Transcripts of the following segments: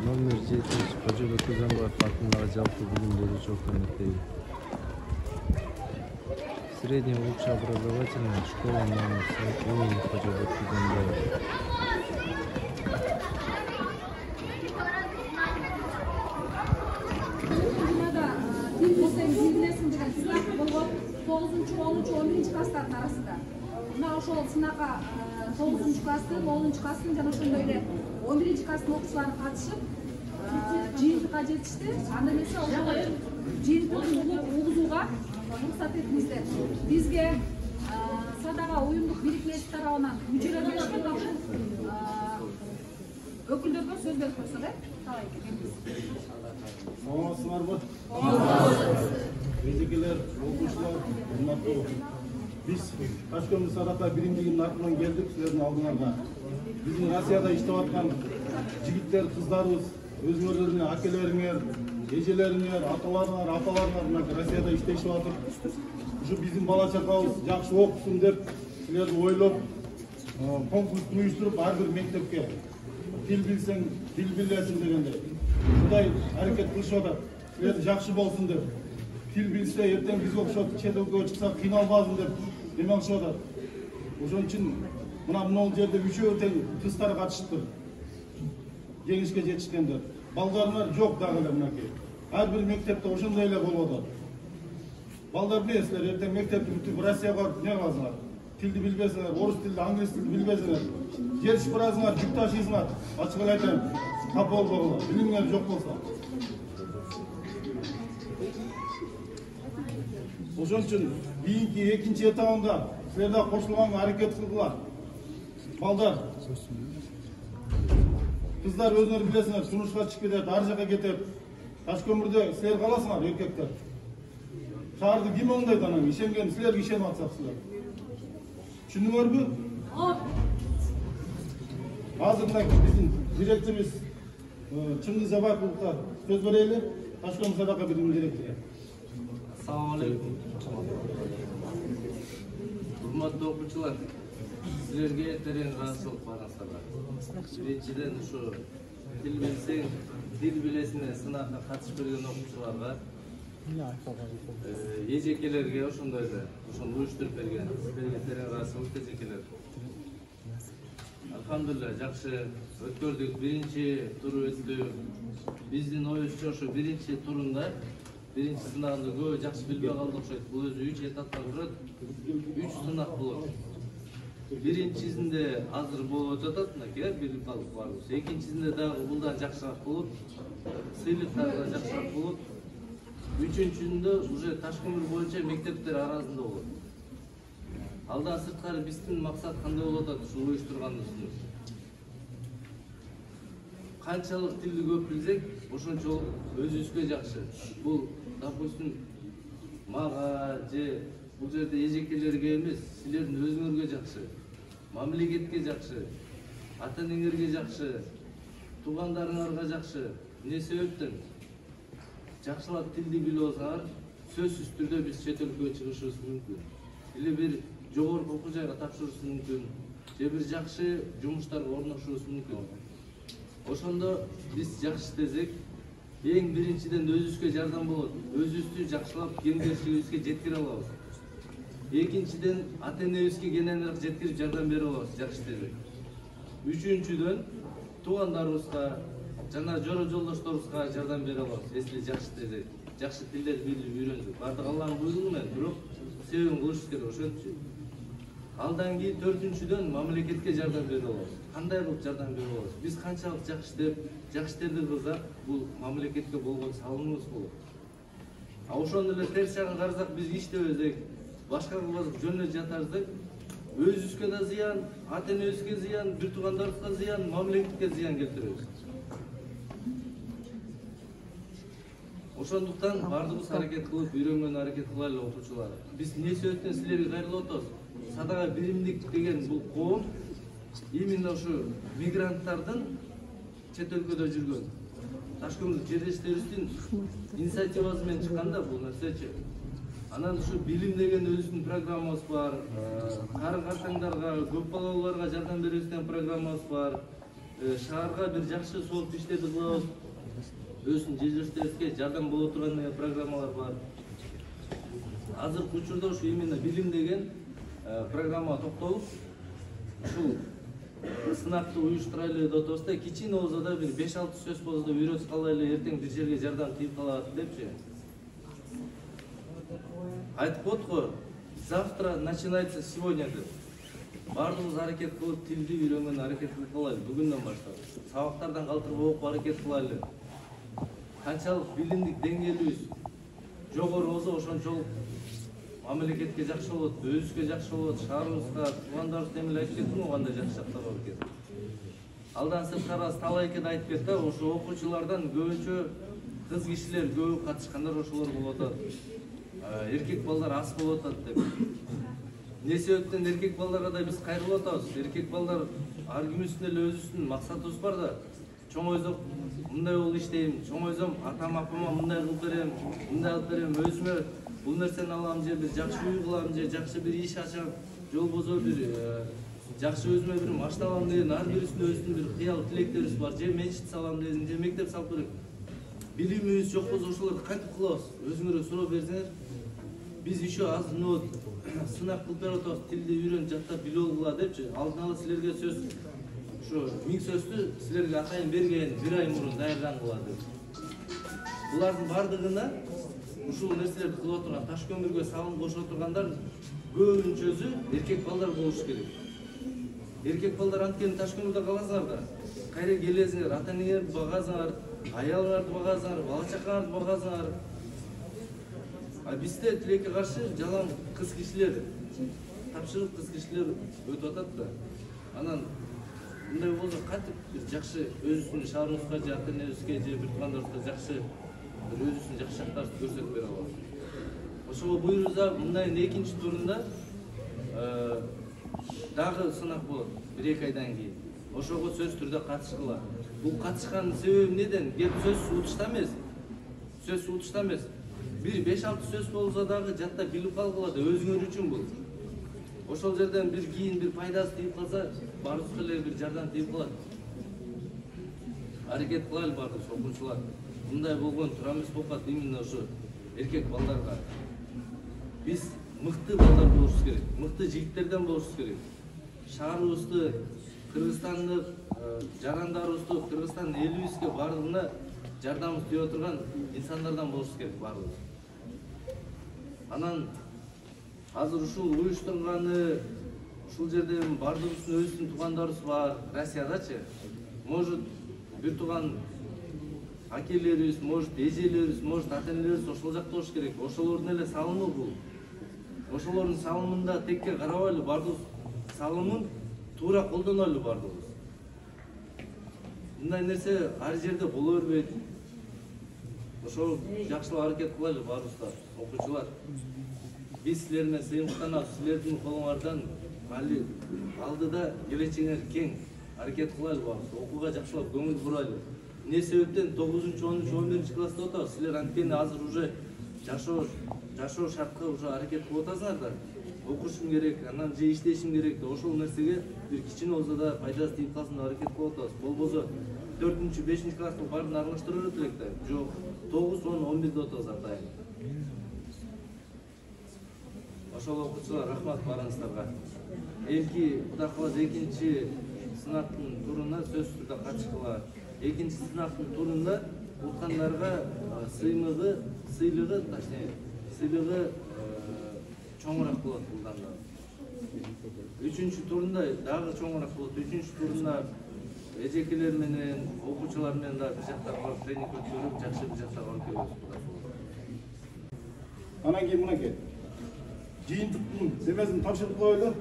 Номер 7 Кожобек Кузанбаев атындағы жалпы білім беруші орта мектеби. Средняя общеобразовательная школа номер 7 имени Кожобек Кузанбаев. Класстардын арасында. Мына ошол сынакка 9-класстын, 10-класстын жана ошондой эле 11-класстын окуучулары катышып, жыйынтыкка жетишти. Анда эмесе ошол жыйынтыкты угузууга уруксат этиңиздер. Бизге Садага уюмдук бириклеш тарабынан мүчөлөр беришкен ошол өкүлдөргө сөз берип койсок, калай экен? Саламатсыздарбы? Эжекелер, окуучулар, урматтуу. Биз Ташкент Садака биримдигинин атынан келдик силердин алдыңарга. Биздин Россияда иштеп аткан жигиттер, кыздарыбыз, өзүңөрдүн акелериңер, эжелериңер, аталарыңар, апаларыңар мына Россияда иштешип атып, ушу биздин бала чакабыз жакшы окусун деп силерди ойлоп, конкурс уюштуруп ар бир мектепке тил билсең, тил билесиң дегенде. Мындай аракет кылышып атат. Силерди жакшы болсун деп. Тил билсе, эртең биз окшоп чет элге чыксак кыйналбасын деп демекчи атат. Ошон үчүн мына могул жерде үчөө тең кыздар катышыптыр. Жеңишке жетишкендер. Балдарыңар жок дагы эле мынакей. Ар бир мектепте ошондой эле болуп атат. Балдар билесиздер, эртең мектепти бүтүп Россияга барып эмне кыласыңар? Тилди билбесеңер, орус тилди, англис тилди билбесеңер, жетишип барасыңар, жүк ташыйсыңар. Ачык эле айтайын, капа болбогула. Билимиңер жок болсо. Ошон үчүн кийинки экинчи этабында силер да кошулганга аракет кылгыла. Балдар, кыздар өзүңөр билесиңер, турмушка чыгып кетет, ар жака кетет. Ташкөмүрдө силер каласыңар, эркектер. Шаарды ким оңдойт анан? Ишенген силерге ишенип атсаксыздар. Түшүндүңөрбү? Азыр биздин директорубуз Чыңгыз Жабаевке сөз берели. Ташкент Садака биринин директору. Assalamu alaikum. Hurmatly окуучулар, силерге терең ыраазычылык барыңыздарга. Биринчиден ушу тил билсең, тил билесине сынакка катышып берген окуучуларга, эжекелерге ошондой эле, ошону уюштуруп берген силерге терең ыраазычылык эжекелер. Алхамдулилlah, жакшы өткөрдүк. Биринчи тур өттү. Биздин оюбузча ошо биринчи турунда биринчи сынагында көбү жакшы билбей калды окшойт. Бул өзү 3 этаптан турат. 3 сынак болот. Биринчисинде азыр болуп жатат, мынакей билип калып барбыз. Экинчисинде дагы булдан жакшыраак болот. Сыйлыктар да жакшыраак болот. Үчүнчүсүндө уже Ташкөмүр боюнча мектептер арасында болот. Алдан сырткары биздин максат кандай болуп атат ушул уюштурганыбыз? Канчалык тилди көп билсек, ошончолук өзүбүзгө жакшы. Бул, допустим, мага же бул жерде эжекелерге эмес, силердин өзүңөргө жакшы, мамлекетке жакшы, ата-энеңерге жакшы, туугандарыңарга жакшы. Эмне себептен? Жакшылап тилди билип алсаңар, сөзсүз түрдө биз чет өлкөгө чыгышыбыз мүмкүн. Или бир жогорку окуу жайга тапшырышыбыз мүмкүн, же бир жакшы жумуштарга орношубуз мүмкүн. Ошондо биз жакшы десек, эң биринчиден өзүбүзгө жардам болот. Өзүбүздү жакшылап кемгерчилигибизге жеткире алабыз. Экинчиден ата-энебизге кененирээк жеткирип жардам бере алабыз, жакшы десек. Үчүнчүдөн туугандарыбызга жана жора жолдошторубузга жардам бере алабыз, эсли жакшы десек. Жакшы тилдерди билип үйрөнсөк. Бардык Алланын буйругу менен, бирок себебин кылышыбыз керек, ошентчи. Алдан кийин төртүнчүдөн мамлекетке жардам бере алабыз. Кандай кылып жардам бере алабыз? Биз канчалык жакшы деп, жакшы иштерди кылсак, бул мамлекетке болгон салымыбыз болот. А ошондо эле терс жагын карасак, биз иштебесек, башка кылбасак, жөн эле жатарсак, өзүбүзгө да зыян, ата-энебизге зыян, бир туугандарыбызга зыян, мамлекетке зыян келтиребиз. Ошондуктан бардыгыбыз аракет кылып, үйрөнгөн аракет кылайлы окуучулар. Биз эмне себептен силерге кайрылып атабыз? Садага биримдик деген бул коом именно ушу мигранттардын чет өлкөдө жүргөн Ташкөмүр жерлештерибиздин инициативасы менен чыкканда бул нерсечи. Анан ушу билим деген өзүбүздүн программабыз бар. Карын картаңдарга, көп балалууларга жардам беребиз деген программабыз бар. шаарга бир жакшы сооп иштерди кылабыз. Өзүнүн жерлештерибизге жардам боло турган программалар бар. Азыркы учурда ушу именно билим деген программага токтолуп, ушул сынакты уюштурайлы деп атабыз да, кичине болсо да бир 5-6 сөз болсо да үйрөтүп калайлы, эртең бир жерге жардам тийип калат депчи. Айтып коет го, завтра начинается сегодня деп. Бардыгыбыз аракет кылып, тилди үйрөнгөн аракет кылып калайлы бүгүндөн баштап. Сабактардан калтырып окуп аракет кылайлы. Канчалык билимдик деңгээлибиз жогору болсо ошончолук мамлекетке жакшы болот, өзүбүзгө жакшы болот, шаарыбызга, туугандарыбыз демеле айтып кеттим го кандай жакшы жактар бар экен. Алдан сырткары талайкеде айтып кетти, ошо окуучулардан көбүнчө кыз кишилер көп катышкандар ошолор болуп атат. Эркек балдар аз болуп атат деп. Не себептен эркек балдарга да биз кайрылып атабыз. Эркек балдар ар кимибиздин эле өзүбүздүн максатыбыз бар да. Чоңойсом мындай болуп иштейм, чоңойсом атам апама мындай кылып берем, мындай кылып берем, өзүмө бул нерсени алам же бир жакшы үй кылам же жакшы бир иш ачам, же болбосо бир жакшы өзүмө бир машина алам деген ар бирибиздин өзүнүн бир кыял тилектерибиз бар. Же мечит салам деген, же мектеп салып берем. Билимибиз жок болсо ошолорду кантип кылабыз? Өзүңөр суроо берсеңер. Биз еще аз сынак кылып берип атабыз, тилди үйрөнүп жаттап билип алгыла депчи. Алдын ала силерге сөз ушу 1000 сөздү силерге атайын берген 1 ай мурун даярдангыла деп. Булардын бардыгына ушул нерселерди кылып отурган таш көмүргө сабын кошо тургандар көбүнчөсү эркек балдар болуш керек. Эркек балдар анткени таш көмүрдө каласыңар да, кайра келесиңер, ата энеңерди багасыңар, аялыңарды багасыңар, бала чакаңарды багасыңар. Бизде тилекке каршы жалаң кыз кишилер, тапшырык кыз кишилер өтүп атат да. Анан мындай болсо кантип бир жакшы өзүбүздүн шаарыбызга же ата энебизге же бир туугандарыбызга жакшы бир өзүбүздүн жакшы жактарын көрсөтүп бере алабыз. Ошого буйруза мындайын экинчи турунда дагы сынак болот 1-2 айдан кийин. Ошого сөз түрдө катышкыла. Бул катышкан себеби неден? Кеп сөз сутушта эмес. Сөз сутушта эмес. Бир 5-6 сөз болсо дагы жаттап билип калгыла да өзүңөр үчүн бул. Ошол жерден бир кийин бир пайдасы тийип калса, баарыбызга эле бир жардам тийип калат. Аракет кылайлы бардык окуучулар. Мындай болгон туура эмес болуп калат именно ошо эркек балдарга. Биз мыкты балдар болушубуз керек, мыкты жигиттерден болушубуз керек. Шаарыбызды, Кыргызстандык жарандарыбызды, Кыргызстан элибизге бардыгына жардамыбыз берип турган инсандардан болушубуз керек баарыбыз. Анан азыр ушул уюштурганы ушул жерден бардыгыбыздын өзүбүздүн туугандарыбыз бар, Россиядачы. Может бир тууган акелерибиз, может эжелерибиз, может ата энелерибиз ошол жакта болуш керек. Ошолордун эле салымы бул. Ошолордун салымында текке карабайлы, бардык салымын туура колдонойлу бардыгыбыз. Мындай нерсе ар жерде боло бербейт. Ошол жакшылап аракет кылайлы баарыбыз да, окуучулар. Биз силер менен сыймыктанабыз, силердин колуңардан али алдыда келечегиңер кең. Аракет кылайлы баарыбыз, окууга жакшылап көңүл бурайлы. Не себептен 9-10, 11 класста отабыз, силер анткени азыр уже жашоо шартка уже аракет кылып атасыңар да. Окушум керек, анан же иштешим керек да, ошол нерсеге бир кичине болсо да пайдасы тийип калсын деп аракет кылып атабыз. Болбосо 4-5 класстын баарын аралаштыра берет элек да. Жок, 9, 10, 11 деп атабыз атайын. Ошол окуучулар рахмат барыңыздарга. Элки Кудай кааласа экинчи сынактын туруна сөз түрдө катышкыла. Экинчи сынактын турунда уткандарга сыйлыгы чоңураак болот булдан да. Үчүнчү турунда дагы чоңураак болот. Үчүнчү турунда эжекелер менен, окуучулар менен да бир жакта барып тренинг өткөрүп, жакшы бир жакта барып келебиз. Анан кийин мынакей. Жыйынтыктын семесин тапшырып коелу.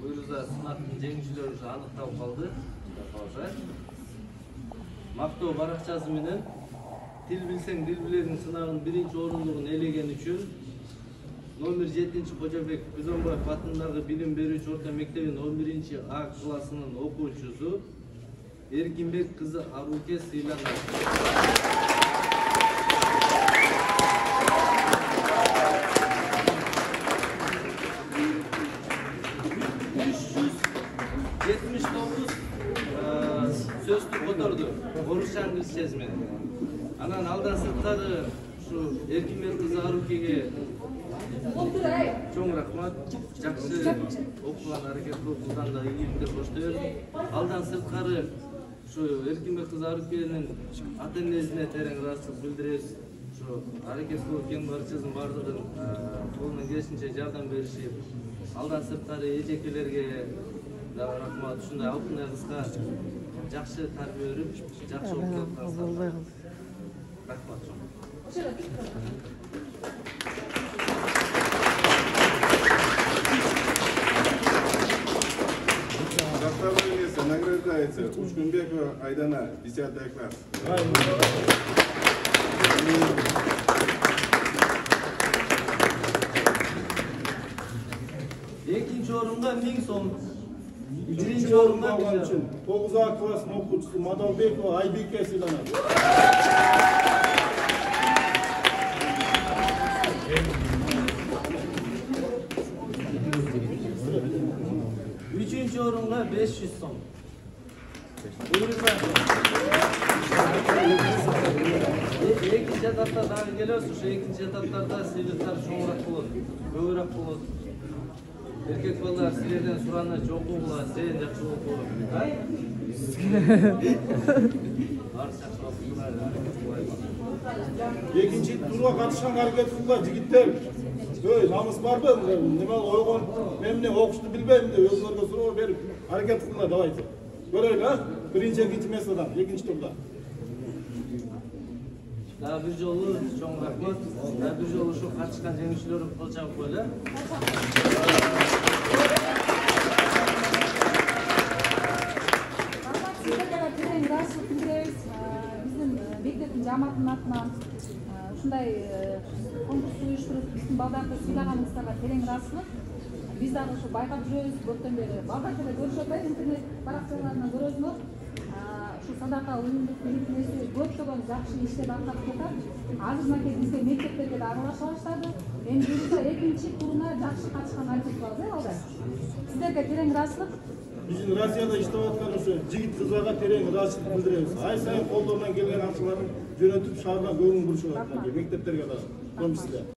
Буйруза сынактын жеңүүчүлөрү уже аныкталып калды. Мактоо баракчасы менен тил билсең дил билердин сынагынын 1-орындугун ээлеген үчүн номер 7 Кожобек Күзөнбаев атындагы билим берүүчү орто мектебинин 11-А классынын окуучусу Эркинбек кызы Аруке сыйланды. өз сезіммен. Анан алдан сырткары ушу Эркинбек кызы Арукеге чоң рахмат. Жакшы окуган аракет кылып мындан да ийгиликтер коштойбуз. Алдан сырткары ушу Эркинбек кызы Арукенин ата-энесине терең ыраазычылык билдиребиз. Ушу аракет кылып кең барчыбыздын бардыгын колунан келишинче жардам беришип, алдан сырткары эжекелерге дагы рахмат. Ушундай алтындай кызга жакшы тарбия берип, жакшы окуп аткансыздар. Рахмат. Заставляется, награждается Ушкунбекова Айдана, 10 класс. Экинчи орунга 1000 сом. Birinci orunda olan için 9 A klasının okuyucusu Madalbekova Aybike sıylanır. Üçüncü orunga 500 som. Buyurun. Экинчи этапта дагы келебиз. Ошо экинчи этаптарда сыйлыктар чоңураак болот, көбүрөөк болот. Эркек балдар силерден сураныч окууга сен жакшы окуу. İkinci turga katışan hareket kılda jigitler. Namus barбы? Nima oygon? Men ne okuştu bilbeyim de özlerine soru berip hareket kılda давайте. Göröylü ha? Birinci ikinci mesadan, ikinci turda. Daha bir jolu çoğun rahmat. Daha bir jolu şu kaçkan jеңүүчүлөрүн кол чабып коелу. Биздин мектептин жамаатынын атынан ушундай конкурс уюштуруп биздин балдарды сыйлаганыбызга терең ыраазычылык. Биз дагы ушу байкап жүрөбүз, көптөн бери балдар деле көрүшүп атат, интернет баракчаларынан көрөсүңөр. Ушу садака уюмдуктун иши көптөгөн жакшы иштер аткарып жатат. Азыркы бизге мектептерге да аралаша баштады. Эми буюрса экинчи туруна жакшы катышкан аракет кылабыз, балдар. Сиздерге терең ыраазычылык. Bizim Rusya'da iştep atkan şu jigit kızlarga tereң ыраазычылык bildirебиz. Ay sayın kollarından gelgen akçaların yönetip şahardan көңүл бурушуп атат. Мектептерге да.